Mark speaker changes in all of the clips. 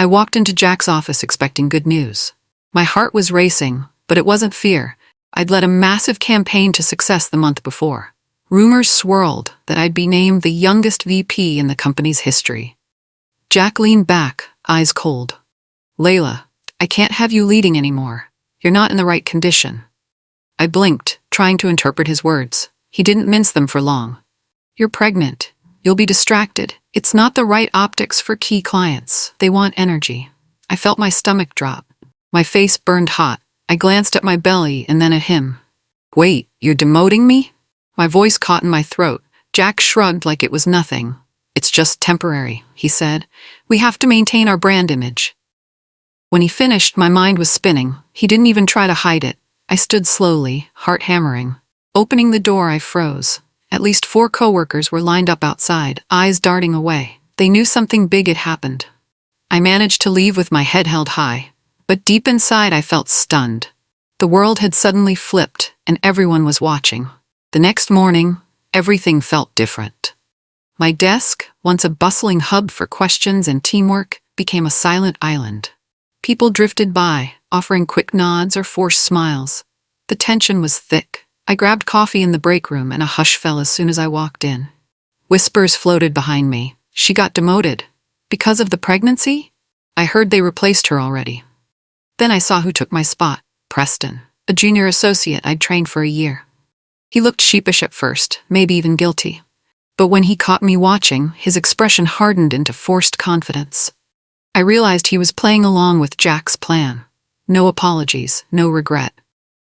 Speaker 1: I walked into Jack's office expecting good news. My heart was racing, but it wasn't fear. I'd led a massive campaign to success the month before. Rumors swirled that I'd be named the youngest VP in the company's history. Jack leaned back, eyes cold. "Leila, I can't have you leading anymore. You're not in the right condition." I blinked, trying to interpret his words. He didn't mince them for long. "You're pregnant. You'll be distracted. It's not the right optics for key clients. They want energy." I felt my stomach drop. My face burned hot. I glanced at my belly and then at him. "Wait, you're demoting me?" My voice caught in my throat. Jack shrugged like it was nothing. "It's just temporary," he said. "We have to maintain our brand image." When he finished, my mind was spinning. He didn't even try to hide it. I stood slowly, heart hammering. Opening the door, I froze. At least 4 coworkers were lined up outside, eyes darting away. They knew something big had happened. I managed to leave with my head held high, but deep inside I felt stunned. The world had suddenly flipped, and everyone was watching. The next morning, everything felt different. My desk, once a bustling hub for questions and teamwork, became a silent island. People drifted by, offering quick nods or forced smiles. The tension was thick. I grabbed coffee in the break room and a hush fell as soon as I walked in. Whispers floated behind me. She got demoted. Because of the pregnancy? I heard they replaced her already. Then I saw who took my spot. Preston, a junior associate I'd trained for a year. He looked sheepish at first, maybe even guilty. But when he caught me watching, his expression hardened into forced confidence. I realized he was playing along with Jack's plan. No apologies, no regret.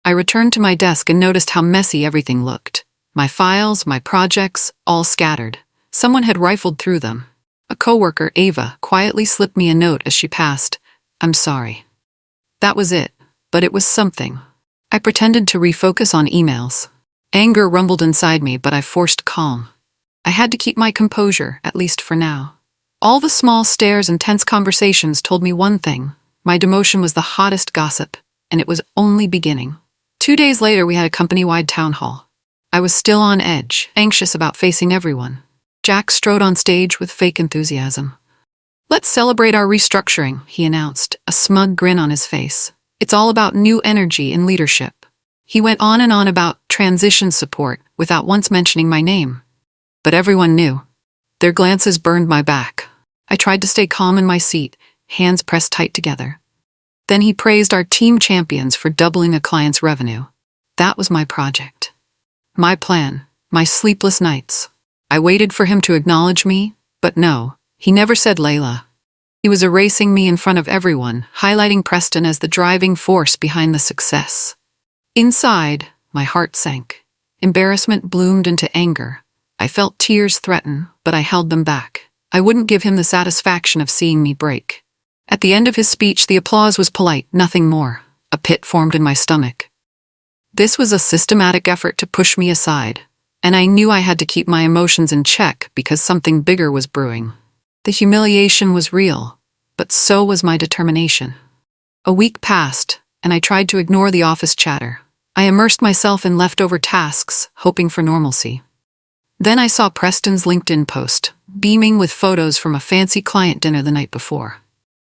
Speaker 1: I returned to my desk and noticed how messy everything looked. My files, my projects, all scattered. Someone had rifled through them. A coworker, Ava, quietly slipped me a note as she passed. "I'm sorry." That was it, but it was something. I pretended to refocus on emails. Anger rumbled inside me, but I forced calm. I had to keep my composure, at least for now. All the small stares and tense conversations told me one thing. My demotion was the hottest gossip, and it was only beginning. 2 days later, we had a company-wide town hall. I was still on edge, anxious about facing everyone. Jack strode on stage with fake enthusiasm. "Let's celebrate our restructuring," he announced, a smug grin on his face. "It's all about new energy and leadership." He went on and on about transition support without once mentioning my name. But everyone knew. Their glances burned my back. I tried to stay calm in my seat, hands pressed tight together. Then he praised our team champions for doubling a client's revenue. That was my project. My plan, my sleepless nights. I waited for him to acknowledge me, but no, he never said Leila. He was erasing me in front of everyone, highlighting Preston as the driving force behind the success. Inside, my heart sank. Embarrassment bloomed into anger. I felt tears threaten, but I held them back. I wouldn't give him the satisfaction of seeing me break. At the end of his speech, the applause was polite, nothing more. A pit formed in my stomach. This was a systematic effort to push me aside, and I knew I had to keep my emotions in check because something bigger was brewing. The humiliation was real, but so was my determination. A week passed, and I tried to ignore the office chatter. I immersed myself in leftover tasks, hoping for normalcy. Then I saw Preston's LinkedIn post, beaming with photos from a fancy client dinner the night before.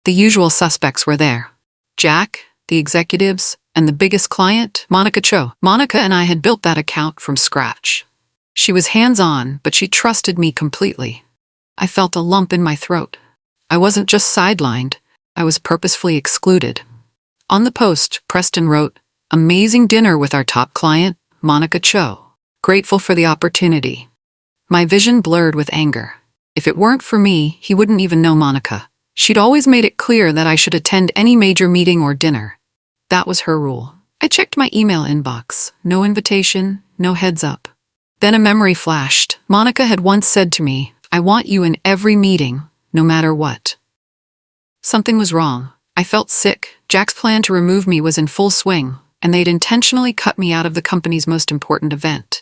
Speaker 1: The usual suspects were there. Jack, the executives, and the biggest client, Monica Cho. Monica and I had built that account from scratch. She was hands-on, but she trusted me completely. I felt a lump in my throat. I wasn't just sidelined, I was purposefully excluded. On the post, Preston wrote, "Amazing dinner with our top client, Monica Cho. Grateful for the opportunity." My vision blurred with anger. If it weren't for me, he wouldn't even know Monica. She'd always made it clear that I should attend any major meeting or dinner. That was her rule. I checked my email inbox. No invitation, no heads up. Then a memory flashed. Monica had once said to me, "I want you in every meeting, no matter what." Something was wrong. I felt sick. Jack's plan to remove me was in full swing, and they'd intentionally cut me out of the company's most important event.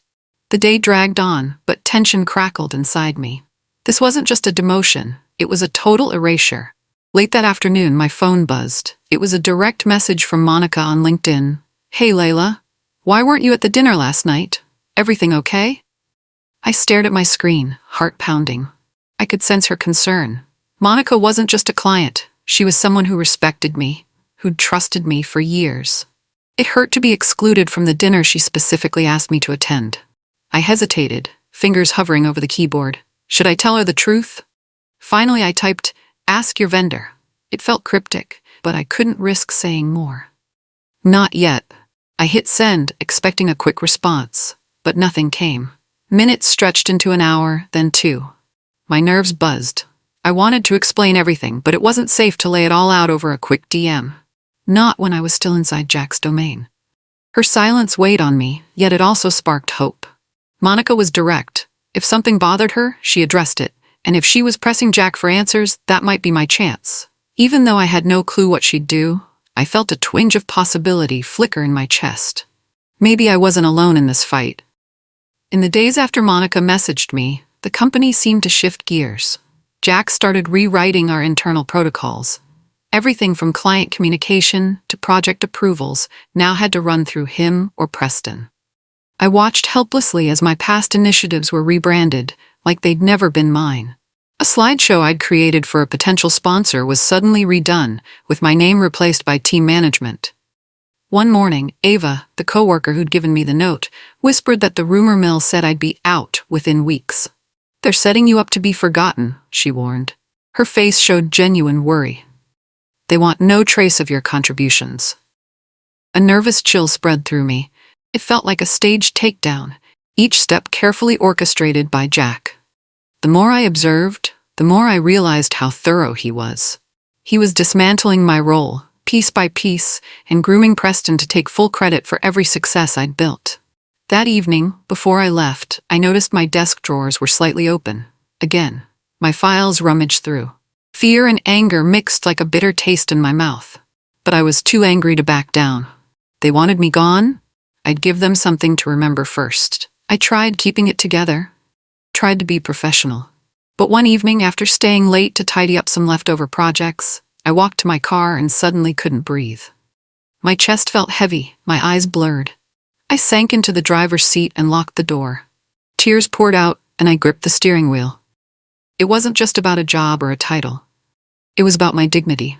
Speaker 1: The day dragged on, but tension crackled inside me. This wasn't just a demotion, it was a total erasure. Late that afternoon, my phone buzzed. It was a direct message from Monica on LinkedIn. "Hey Leila, why weren't you at the dinner last night? Everything okay?" I stared at my screen, heart pounding. I could sense her concern. Monica wasn't just a client, She was someone who respected me, who'd trusted me for years. It hurt to be excluded from the dinner she specifically asked me to attend. I hesitated, fingers hovering over the keyboard. Should I tell her the truth? Finally, I typed, "Ask your vendor." It felt cryptic, but I couldn't risk saying more. Not yet. I hit send, expecting a quick response, but nothing came. Minutes stretched into an hour, then 2. My nerves buzzed. I wanted to explain everything, but it wasn't safe to lay it all out over a quick DM. Not when I was still inside Jack's domain. Her silence weighed on me, yet it also sparked hope. Monica was direct. If something bothered her, she addressed it, and if she was pressing Jack for answers, that might be my chance. Even though I had no clue what she'd do, I felt a twinge of possibility flicker in my chest. Maybe I wasn't alone in this fight. In the days after Monica messaged me, the company seemed to shift gears. Jack started rewriting our internal protocols. Everything from client communication to project approvals now had to run through him or Preston. I watched helplessly as my past initiatives were rebranded, like they'd never been mine. A slideshow I'd created for a potential sponsor was suddenly redone, with my name replaced by team management. One morning, Ava, the coworker who'd given me the note, whispered that the rumor mill said I'd be out within weeks. "They're setting you up to be forgotten," she warned. Her face showed genuine worry. "They want no trace of your contributions." A nervous chill spread through me. It felt like a staged takedown, each step carefully orchestrated by Jack. The more I observed, the more I realized how thorough he was. He was dismantling my role, piece by piece, and grooming Preston to take full credit for every success I'd built. That evening, before I left, I noticed my desk drawers were slightly open. Again, my files rummaged through. Fear and anger mixed like a bitter taste in my mouth. But I was too angry to back down. They wanted me gone? I'd give them something to remember first. I tried keeping it together, tried to be professional. But one evening, after staying late to tidy up some leftover projects, I walked to my car and suddenly couldn't breathe. My chest felt heavy, my eyes blurred. I sank into the driver's seat and locked the door. Tears poured out, and I gripped the steering wheel. It wasn't just about a job or a title. It was about my dignity.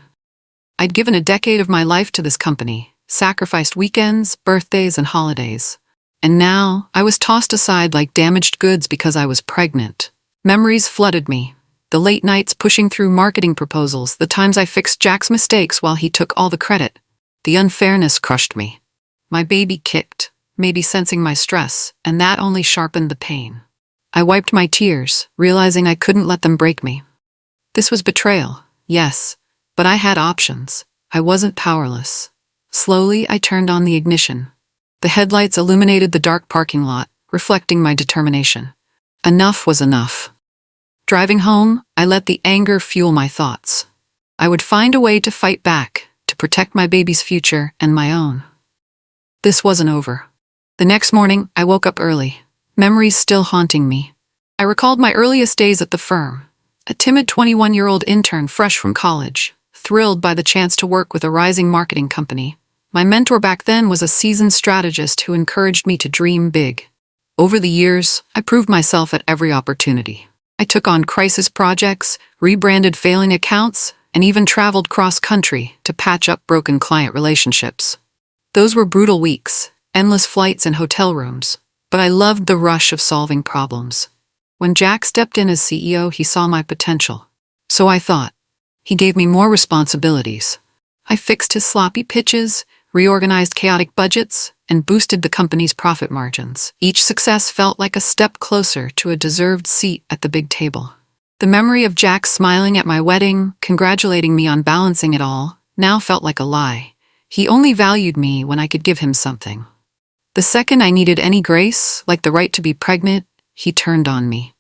Speaker 1: I'd given a decade of my life to this company, sacrificed weekends, birthdays, and holidays. And now, I was tossed aside like damaged goods because I was pregnant. Memories flooded me. The late nights pushing through marketing proposals, the times I fixed Jack's mistakes while he took all the credit. The unfairness crushed me. My baby kicked, maybe sensing my stress, and that only sharpened the pain. I wiped my tears, realizing I couldn't let them break me. This was betrayal, yes, but I had options. I wasn't powerless. Slowly, I turned on the ignition. The headlights illuminated the dark parking lot, reflecting my determination. Enough was enough. Driving home, I let the anger fuel my thoughts. I would find a way to fight back, to protect my baby's future and my own. This wasn't over. The next morning, I woke up early, memories still haunting me. I recalled my earliest days at the firm, a timid 21-year-old intern fresh from college, thrilled by the chance to work with a rising marketing company. My mentor back then was a seasoned strategist who encouraged me to dream big. Over the years, I proved myself at every opportunity. I took on crisis projects, rebranded failing accounts, and even traveled cross-country to patch up broken client relationships. Those were brutal weeks, endless flights and hotel rooms, but I loved the rush of solving problems. When Jack stepped in as CEO, he saw my potential. So I thought. He gave me more responsibilities. I fixed his sloppy pitches, reorganized chaotic budgets, and boosted the company's profit margins. Each success felt like a step closer to a deserved seat at the big table. The memory of Jack smiling at my wedding, congratulating me on balancing it all, now felt like a lie. He only valued me when I could give him something. The second I needed any grace, like the right to be pregnant, he turned on me.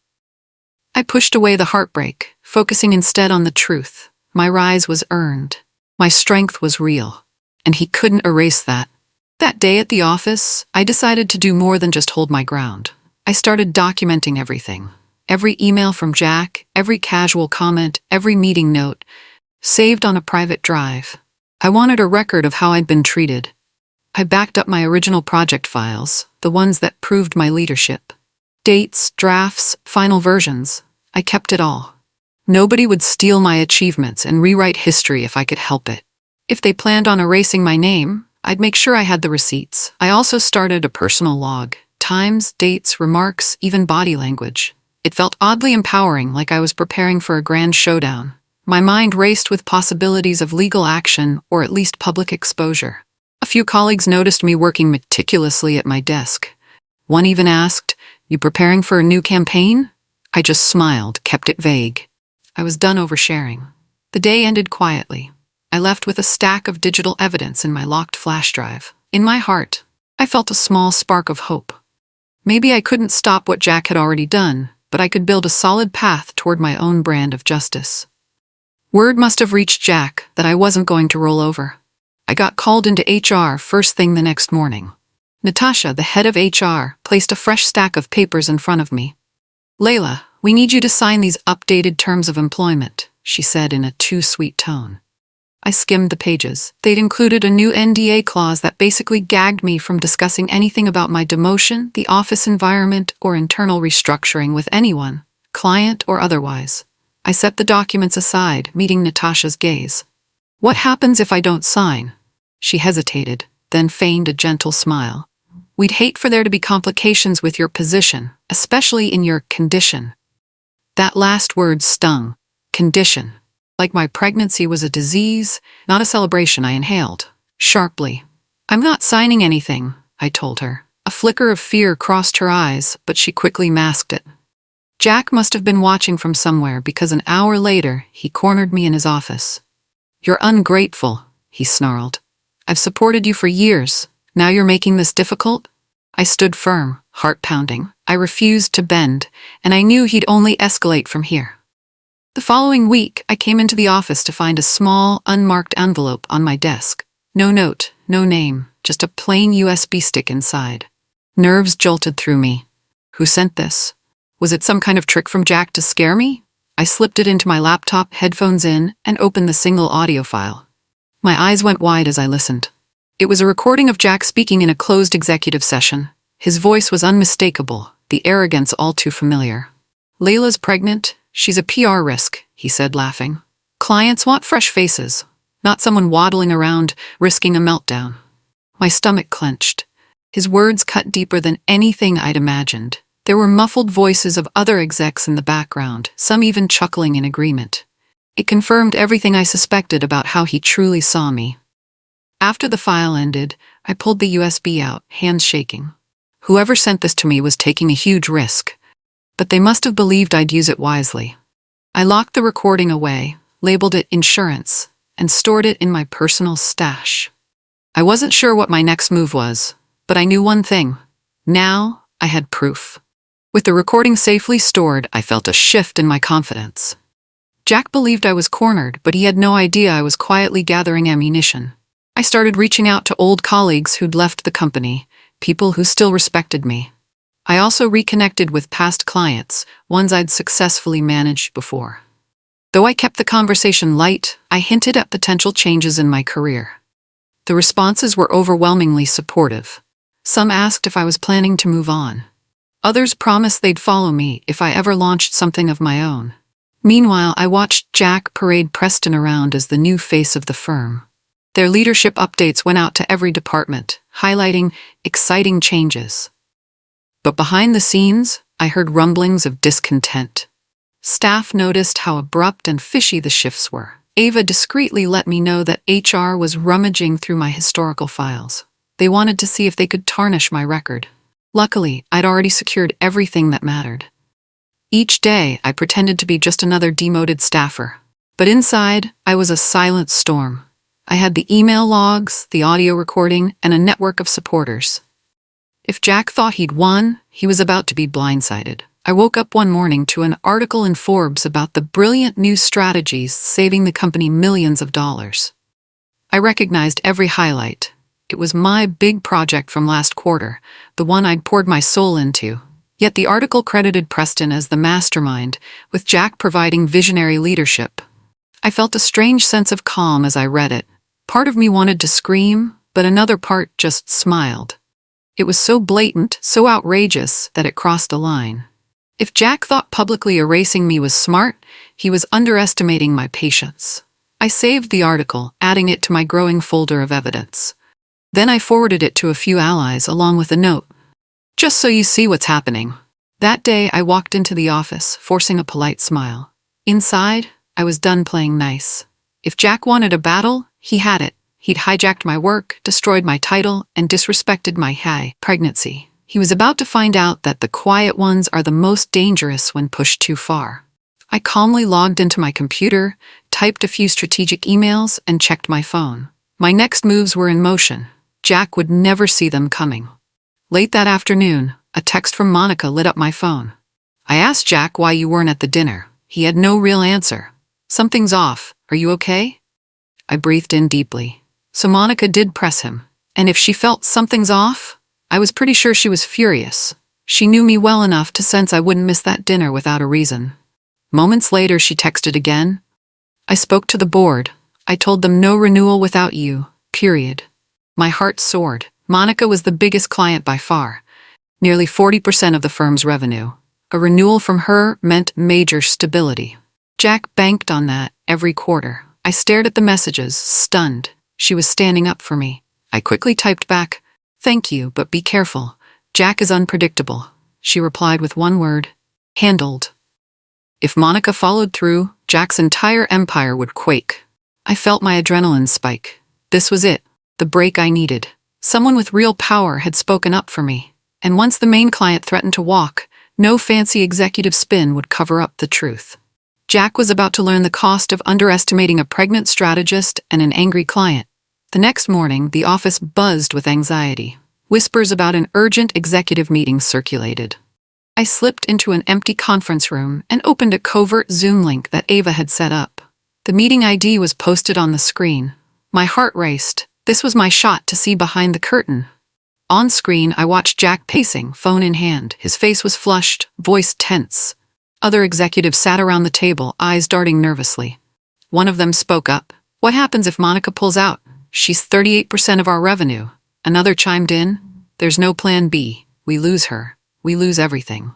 Speaker 1: I pushed away the heartbreak, focusing instead on the truth. My rise was earned. My strength was real. And he couldn't erase that. That day at the office, I decided to do more than just hold my ground. I started documenting everything. Every email from Jack, every casual comment, every meeting note, saved on a private drive. I wanted a record of how I'd been treated. I backed up my original project files, the ones that proved my leadership. Dates, drafts, final versions. I kept it all. Nobody would steal my achievements and rewrite history if I could help it. If they planned on erasing my name, I'd make sure I had the receipts. I also started a personal log. Times, dates, remarks, even body language. It felt oddly empowering, like I was preparing for a grand showdown. My mind raced with possibilities of legal action or at least public exposure. A few colleagues noticed me working meticulously at my desk. One even asked, "You preparing for a new campaign?" I just smiled, kept it vague. I was done oversharing. The day ended quietly. I left with a stack of digital evidence in my locked flash drive. In my heart, I felt a small spark of hope. Maybe I couldn't stop what Jack had already done, but I could build a solid path toward my own brand of justice. Word must have reached Jack that I wasn't going to roll over. I got called into HR first thing the next morning. Natasha, the head of HR, placed a fresh stack of papers in front of me. "Leila, we need you to sign these updated terms of employment," she said in a too sweet tone. I skimmed the pages. They'd included a new NDA clause that basically gagged me from discussing anything about my demotion, the office environment, or internal restructuring with anyone, client or otherwise. I set the documents aside, meeting Natasha's gaze. "What happens if I don't sign?" She hesitated, then feigned a gentle smile. "We'd hate for there to be complications with your position, especially in your condition." That last word stung. Condition. Like my pregnancy was a disease, not a celebration. I inhaled. Sharply. "I'm not signing anything," I told her. A flicker of fear crossed her eyes, but she quickly masked it. Jack must have been watching from somewhere because an hour later, he cornered me in his office. "You're ungrateful," he snarled. "I've supported you for years. Now you're making this difficult?" I stood firm, heart pounding. I refused to bend, and I knew he'd only escalate from here. The following week, I came into the office to find a small, unmarked envelope on my desk. No note, no name, just a plain USB stick inside. Nerves jolted through me. Who sent this? Was it some kind of trick from Jack to scare me? I slipped it into my laptop, headphones in, and opened the single audio file. My eyes went wide as I listened. It was a recording of Jack speaking in a closed executive session. His voice was unmistakable, the arrogance all too familiar. "Leila's pregnant. She's a PR risk," he said, laughing. "Clients want fresh faces, not someone waddling around, risking a meltdown." My stomach clenched. His words cut deeper than anything I'd imagined. There were muffled voices of other execs in the background, some even chuckling in agreement. It confirmed everything I suspected about how he truly saw me. After the file ended, I pulled the USB out, hands shaking. Whoever sent this to me was taking a huge risk. But they must have believed I'd use it wisely. I locked the recording away, labeled it insurance, and stored it in my personal stash. I wasn't sure what my next move was, but I knew one thing. Now, I had proof. With the recording safely stored, I felt a shift in my confidence. Jack believed I was cornered, but he had no idea I was quietly gathering ammunition. I started reaching out to old colleagues who'd left the company, people who still respected me. I also reconnected with past clients, ones I'd successfully managed before. Though I kept the conversation light, I hinted at potential changes in my career. The responses were overwhelmingly supportive. Some asked if I was planning to move on. Others promised they'd follow me if I ever launched something of my own. Meanwhile, I watched Jack parade Preston around as the new face of the firm. Their leadership updates went out to every department, highlighting exciting changes. But behind the scenes, I heard rumblings of discontent. Staff noticed how abrupt and fishy the shifts were. Ava discreetly let me know that HR was rummaging through my historical files. They wanted to see if they could tarnish my record. Luckily, I'd already secured everything that mattered. Each day, I pretended to be just another demoted staffer. But inside, I was a silent storm. I had the email logs, the audio recording, and a network of supporters. If Jack thought he'd won, he was about to be blindsided. I woke up one morning to an article in Forbes about the brilliant new strategies saving the company millions of dollars. I recognized every highlight. It was my big project from last quarter, the one I'd poured my soul into. Yet the article credited Preston as the mastermind, with Jack providing visionary leadership. I felt a strange sense of calm as I read it. Part of me wanted to scream, but another part just smiled. It was so blatant, so outrageous, that it crossed a line. If Jack thought publicly erasing me was smart, he was underestimating my patience. I saved the article, adding it to my growing folder of evidence. Then I forwarded it to a few allies along with a note. Just so you see what's happening. That day I walked into the office, forcing a polite smile. Inside, I was done playing nice. If Jack wanted a battle, he had it. He'd hijacked my work, destroyed my title, and disrespected my high pregnancy. He was about to find out that the quiet ones are the most dangerous when pushed too far. I calmly logged into my computer, typed a few strategic emails, and checked my phone. My next moves were in motion. Jack would never see them coming. Late that afternoon, a text from Monica lit up my phone. I asked Jack why you weren't at the dinner. He had no real answer. Something's off. Are you okay? I breathed in deeply. So Monica did press him. And if she felt something's off, I was pretty sure she was furious. She knew me well enough to sense I wouldn't miss that dinner without a reason. Moments later, she texted again. I spoke to the board. I told them no renewal without you, period. My heart soared. Monica was the biggest client by far, nearly 40% of the firm's revenue. A renewal from her meant major stability. Jack banked on that every quarter. I stared at the messages, stunned. She was standing up for me. I quickly typed back, "Thank you, but be careful. Jack is unpredictable." She replied with one word, "Handled." If Monica followed through, Jack's entire empire would quake. I felt my adrenaline spike. This was it, the break I needed. Someone with real power had spoken up for me. And once the main client threatened to walk, no fancy executive spin would cover up the truth. Jack was about to learn the cost of underestimating a pregnant strategist and an angry client. The next morning, the office buzzed with anxiety. Whispers about an urgent executive meeting circulated. I slipped into an empty conference room and opened a covert Zoom link that Ava had set up. The meeting ID was posted on the screen. My heart raced. This was my shot to see behind the curtain. On screen, I watched Jack pacing, phone in hand. His face was flushed, voice tense. Other executives sat around the table, eyes darting nervously. One of them spoke up. "What happens if Monica pulls out? She's 38% of our revenue." Another chimed in. "There's no plan B. We lose her. We lose everything."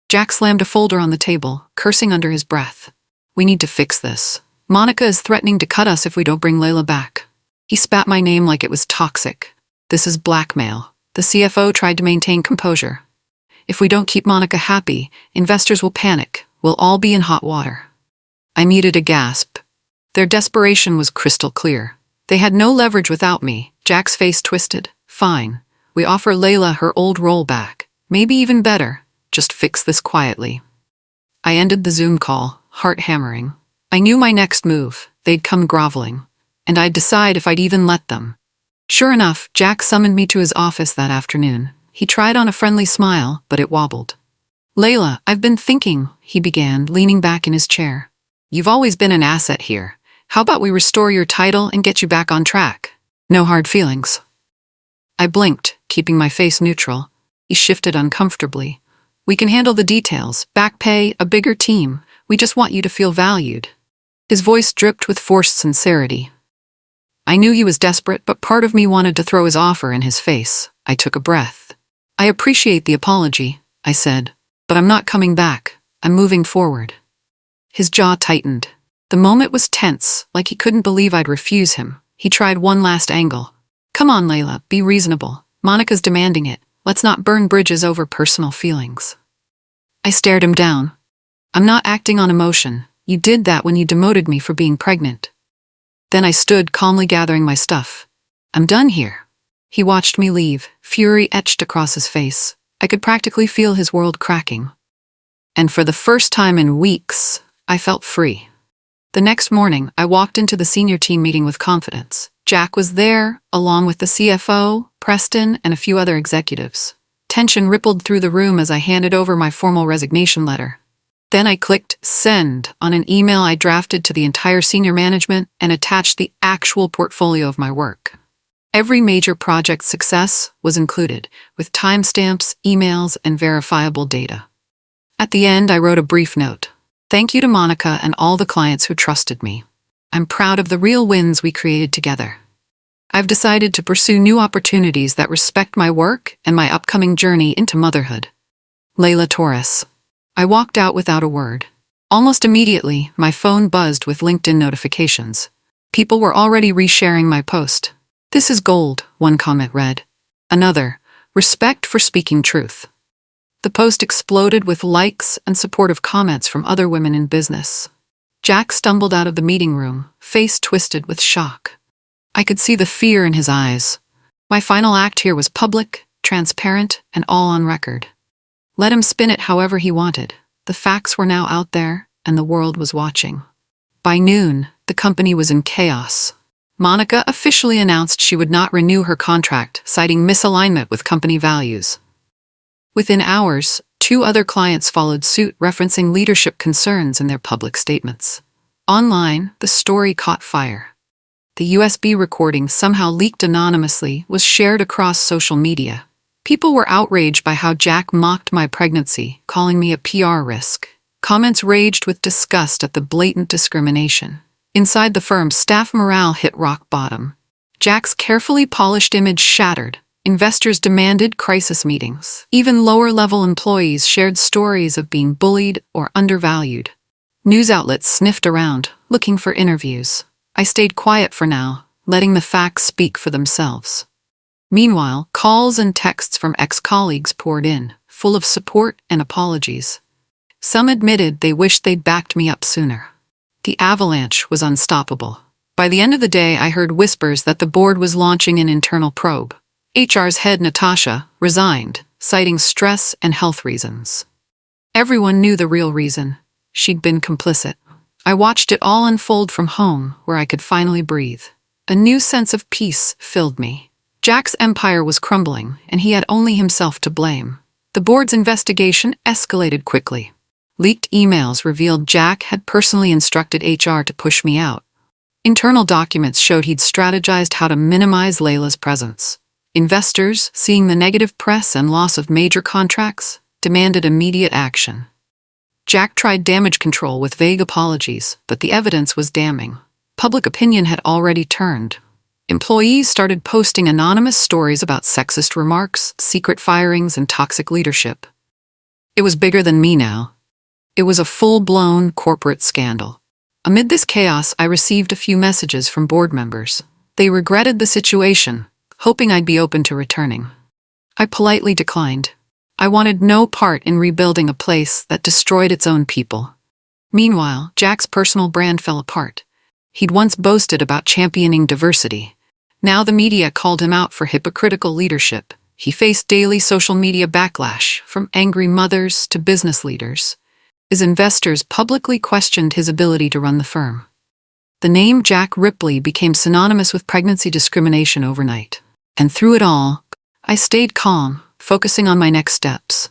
Speaker 1: Jack slammed a folder on the table, cursing under his breath. "We need to fix this. Monica is threatening to cut us if we don't bring Leila back." He spat my name like it was toxic. "This is blackmail." The CFO tried to maintain composure. "If we don't keep Monica happy, investors will panic. We'll all be in hot water." I muted a gasp. Their desperation was crystal clear. They had no leverage without me. Jack's face twisted. "Fine. We offer Leila her old role back. Maybe even better. Just fix this quietly." I ended the Zoom call, heart hammering. I knew my next move. They'd come groveling. And I'd decide if I'd even let them. Sure enough, Jack summoned me to his office that afternoon. He tried on a friendly smile, but it wobbled. "Leila, I've been thinking," he began, leaning back in his chair. "You've always been an asset here. How about we restore your title and get you back on track? No hard feelings." I blinked, keeping my face neutral. He shifted uncomfortably. "We can handle the details. Back pay, a bigger team. We just want you to feel valued." His voice dripped with forced sincerity. I knew he was desperate, but part of me wanted to throw his offer in his face. I took a breath. "I appreciate the apology," I said, "but I'm not coming back. I'm moving forward." His jaw tightened. The moment was tense, like he couldn't believe I'd refuse him. He tried one last angle. "Come on, Leila, be reasonable. Monica's demanding it. Let's not burn bridges over personal feelings." I stared him down. "I'm not acting on emotion. You did that when you demoted me for being pregnant." Then I stood, calmly gathering my stuff. "I'm done here." He watched me leave, fury etched across his face. I could practically feel his world cracking. And for the first time in weeks, I felt free. The next morning, I walked into the senior team meeting with confidence. Jack was there, along with the CFO, Preston, and a few other executives. Tension rippled through the room as I handed over my formal resignation letter. Then I clicked send on an email I drafted to the entire senior management and attached the actual portfolio of my work. Every major project's success was included, with timestamps, emails, and verifiable data. At the end, I wrote a brief note. "Thank you to Monica and all the clients who trusted me. I'm proud of the real wins we created together. I've decided to pursue new opportunities that respect my work and my upcoming journey into motherhood. Leila Torres." I walked out without a word. Almost immediately, my phone buzzed with LinkedIn notifications. People were already resharing my post. "This is gold," one comment read. Another, "Respect for speaking truth." The post exploded with likes and supportive comments from other women in business. Jack stumbled out of the meeting room, face twisted with shock. I could see the fear in his eyes. My final act here was public, transparent, and all on record. Let him spin it however he wanted. The facts were now out there, and the world was watching. By noon, the company was in chaos. Monica officially announced she would not renew her contract, citing misalignment with company values. Within hours, 2 other clients followed suit, referencing leadership concerns in their public statements. Online, the story caught fire. The USB recording, somehow leaked anonymously, was shared across social media. People were outraged by how Jack mocked my pregnancy, calling me a PR risk. Comments raged with disgust at the blatant discrimination. Inside the firm, staff morale hit rock bottom. Jack's carefully polished image shattered. Investors demanded crisis meetings. Even lower-level employees shared stories of being bullied or undervalued. News outlets sniffed around, looking for interviews. I stayed quiet for now, letting the facts speak for themselves. Meanwhile, calls and texts from ex-colleagues poured in, full of support and apologies. Some admitted they wished they'd backed me up sooner. The avalanche was unstoppable. By the end of the day, I heard whispers that the board was launching an internal probe. HR's head, Natasha, resigned, citing stress and health reasons. Everyone knew the real reason. She'd been complicit. I watched it all unfold from home, where I could finally breathe. A new sense of peace filled me. Jack's empire was crumbling, and he had only himself to blame. The board's investigation escalated quickly. Leaked emails revealed Jack had personally instructed HR to push me out. Internal documents showed he'd strategized how to minimize Leila's presence. Investors, seeing the negative press and loss of major contracts, demanded immediate action. Jack tried damage control with vague apologies, but the evidence was damning. Public opinion had already turned. Employees started posting anonymous stories about sexist remarks, secret firings, and toxic leadership. It was bigger than me now. It was a full-blown corporate scandal. Amid this chaos, I received a few messages from board members. They regretted the situation, hoping I'd be open to returning. I politely declined. I wanted no part in rebuilding a place that destroyed its own people. Meanwhile, Jack's personal brand fell apart. He'd once boasted about championing diversity. Now the media called him out for hypocritical leadership. He faced daily social media backlash, from angry mothers to business leaders. His investors publicly questioned his ability to run the firm. The name Jack Ripley became synonymous with pregnancy discrimination overnight. And through it all, I stayed calm, focusing on my next steps.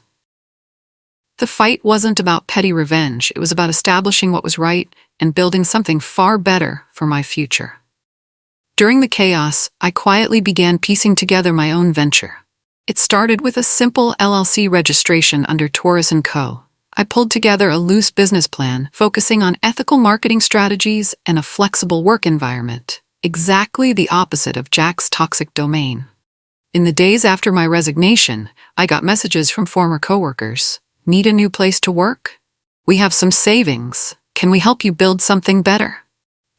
Speaker 1: The fight wasn't about petty revenge. It was about establishing what was right and building something far better for my future. During the chaos, I quietly began piecing together my own venture. It started with a simple LLC registration under Taurus & Co. I pulled together a loose business plan, focusing on ethical marketing strategies and a flexible work environment, exactly the opposite of Jack's toxic domain. In the days after my resignation, I got messages from former coworkers. "Need a new place to work? We have some savings. Can we help you build something better?"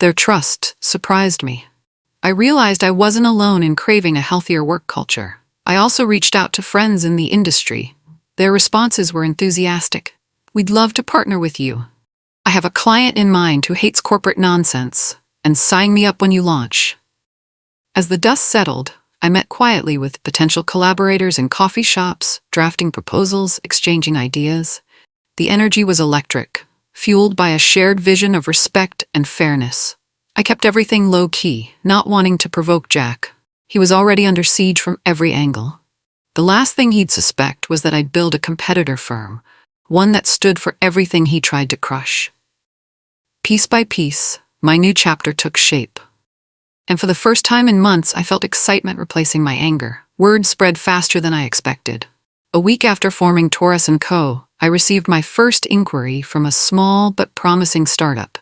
Speaker 1: Their trust surprised me. I realized I wasn't alone in craving a healthier work culture. I also reached out to friends in the industry. Their responses were enthusiastic. "We'd love to partner with you. I have a client in mind who hates corporate nonsense, and sign me up when you launch." As the dust settled, I met quietly with potential collaborators in coffee shops, drafting proposals, exchanging ideas. The energy was electric, fueled by a shared vision of respect and fairness. I kept everything low-key, not wanting to provoke Jack. He was already under siege from every angle. The last thing he'd suspect was that I'd build a competitor firm, one that stood for everything he tried to crush. Piece by piece, my new chapter took shape. And for the first time in months, I felt excitement replacing my anger. Word spread faster than I expected. A week after forming Taurus & Co., I received my first inquiry from a small but promising startup.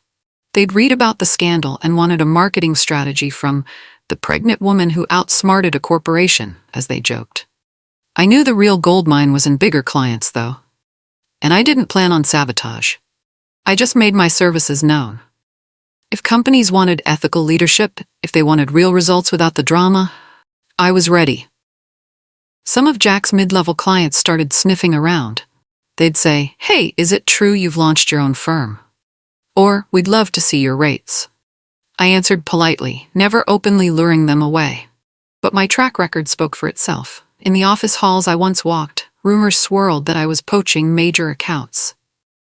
Speaker 1: They'd read about the scandal and wanted a marketing strategy from the pregnant woman who outsmarted a corporation, as they joked. I knew the real gold mine was in bigger clients, though. and I didn't plan on sabotage. I just made my services known. If companies wanted ethical leadership, if they wanted real results without the drama, I was ready. Some of Jack's mid-level clients started sniffing around. They'd say, "Hey, is it true you've launched your own firm?" Or, "We'd love to see your rates." I answered politely, never openly luring them away. But my track record spoke for itself. In the office halls I once walked, rumors swirled that I was poaching major accounts.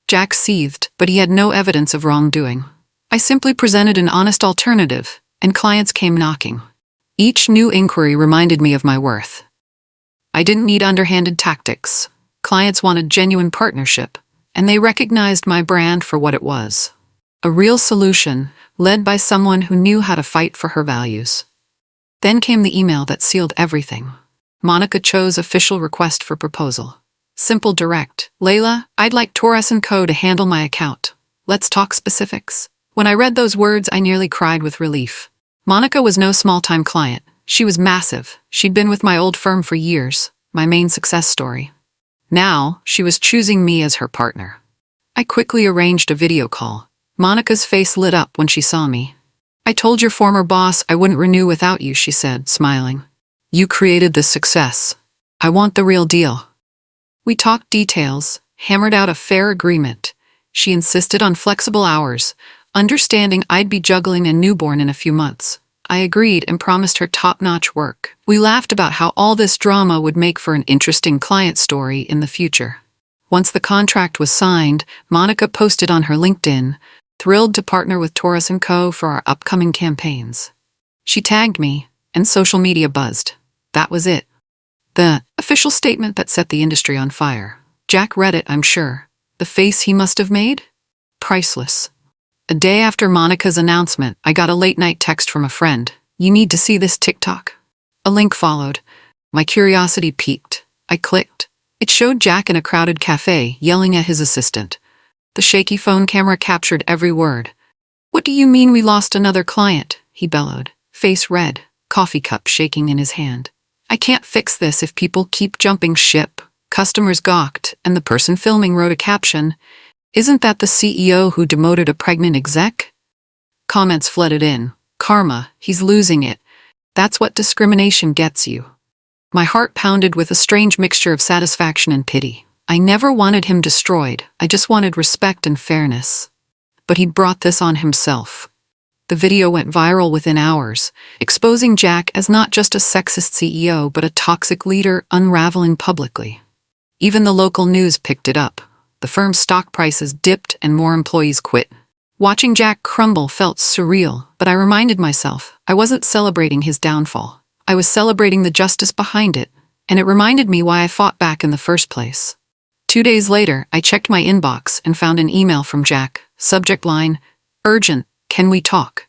Speaker 1: Jack seethed, but he had no evidence of wrongdoing. I simply presented an honest alternative, and clients came knocking. Each new inquiry reminded me of my worth. I didn't need underhanded tactics. Clients wanted genuine partnership, and they recognized my brand for what it was. A real solution, led by someone who knew how to fight for her values. Then came the email that sealed everything. Monica Cho's official request for proposal. Simple, direct. "Leila, I'd like Torres & Co. to handle my account. Let's talk specifics." When I read those words, I nearly cried with relief. Monica was no small-time client. She was massive. She'd been with my old firm for years, my main success story. Now, she was choosing me as her partner. I quickly arranged a video call. Monica's face lit up when she saw me. "I told your former boss I wouldn't renew without you," she said, smiling. "You created this success. I want the real deal." We talked details, hammered out a fair agreement. She insisted on flexible hours, understanding I'd be juggling a newborn in a few months. I agreed and promised her top-notch work. We laughed about how all this drama would make for an interesting client story in the future. Once the contract was signed, Monica posted on her LinkedIn, "Thrilled to partner with Torres & Co. for our upcoming campaigns." She tagged me, and social media buzzed. That was it. The official statement that set the industry on fire. Jack read it, I'm sure. The face he must have made? Priceless. A day after Monica's announcement, I got a late-night text from a friend. "You need to see this TikTok." A link followed. My curiosity piqued. I clicked. It showed Jack in a crowded cafe, yelling at his assistant. The shaky phone camera captured every word. "What do you mean we lost another client?" he bellowed, face red, coffee cup shaking in his hand. "I can't fix this if people keep jumping ship." Customers gawked, and the person filming wrote a caption, "Isn't that the CEO who demoted a pregnant exec?" Comments flooded in. "Karma, he's losing it. That's what discrimination gets you." My heart pounded with a strange mixture of satisfaction and pity. I never wanted him destroyed, I just wanted respect and fairness. But he'd brought this on himself. The video went viral within hours, exposing Jack as not just a sexist CEO but a toxic leader unraveling publicly. Even the local news picked it up. The firm's stock prices dipped and more employees quit. Watching Jack crumble felt surreal, but I reminded myself I wasn't celebrating his downfall. I was celebrating the justice behind it, and it reminded me why I fought back in the first place. 2 days later, I checked my inbox and found an email from Jack. Subject line, "Urgent, can we talk?"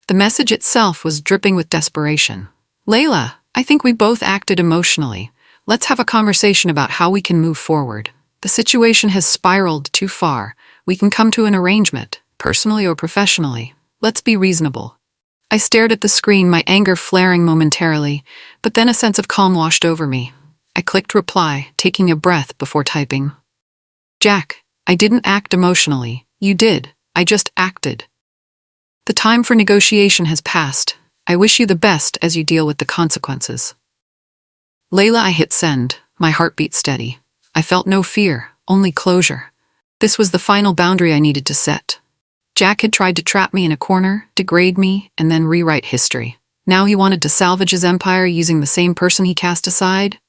Speaker 1: The message itself was dripping with desperation. "Leila, I think we both acted emotionally. Let's have a conversation about how we can move forward. The situation has spiraled too far. We can come to an arrangement, personally or professionally. Let's be reasonable." I stared at the screen, my anger flaring momentarily, but then a sense of calm washed over me. I clicked reply, taking a breath before typing. "Jack, I didn't act emotionally. You did. I just acted. The time for negotiation has passed. I wish you the best as you deal with the consequences." Leila, I hit send, my heartbeat steady. I felt no fear, only closure. This was the final boundary I needed to set. Jack had tried to trap me in a corner, degrade me, and then rewrite history. Now he wanted to salvage his empire using the same person he cast aside?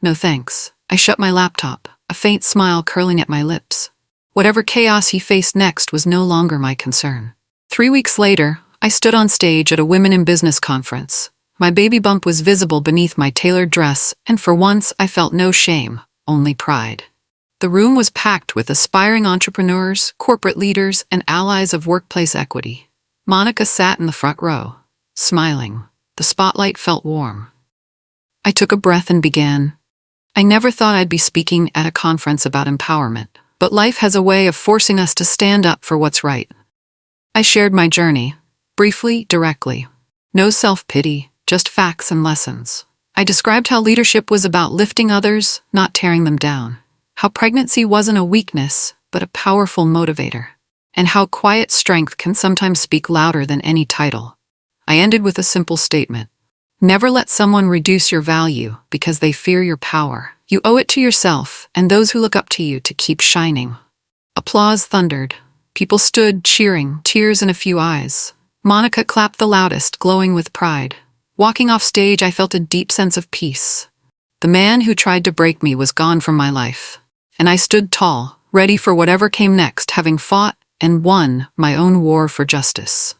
Speaker 1: No thanks. I shut my laptop, a faint smile curling at my lips. Whatever chaos he faced next was no longer my concern. 3 weeks later, I stood on stage at a Women in Business conference. My baby bump was visible beneath my tailored dress, and for once I felt no shame, only pride. The room was packed with aspiring entrepreneurs, corporate leaders, and allies of workplace equity. Monica sat in the front row, smiling. The spotlight felt warm. I took a breath and began. I never thought I'd be speaking at a conference about empowerment, but life has a way of forcing us to stand up for what's right. I shared my journey, briefly, directly. No self-pity, just facts and lessons. I described how leadership was about lifting others, not tearing them down. how pregnancy wasn't a weakness, but a powerful motivator, and how quiet strength can sometimes speak louder than any title. I ended with a simple statement. Never let someone reduce your value because they fear your power. You owe it to yourself and those who look up to you to keep shining. Applause thundered. People stood, cheering, tears in a few eyes. Monica clapped the loudest, glowing with pride. Walking off stage, I felt a deep sense of peace. The man who tried to break me was gone from my life, and I stood tall, ready for whatever came next, having fought and won my own war for justice.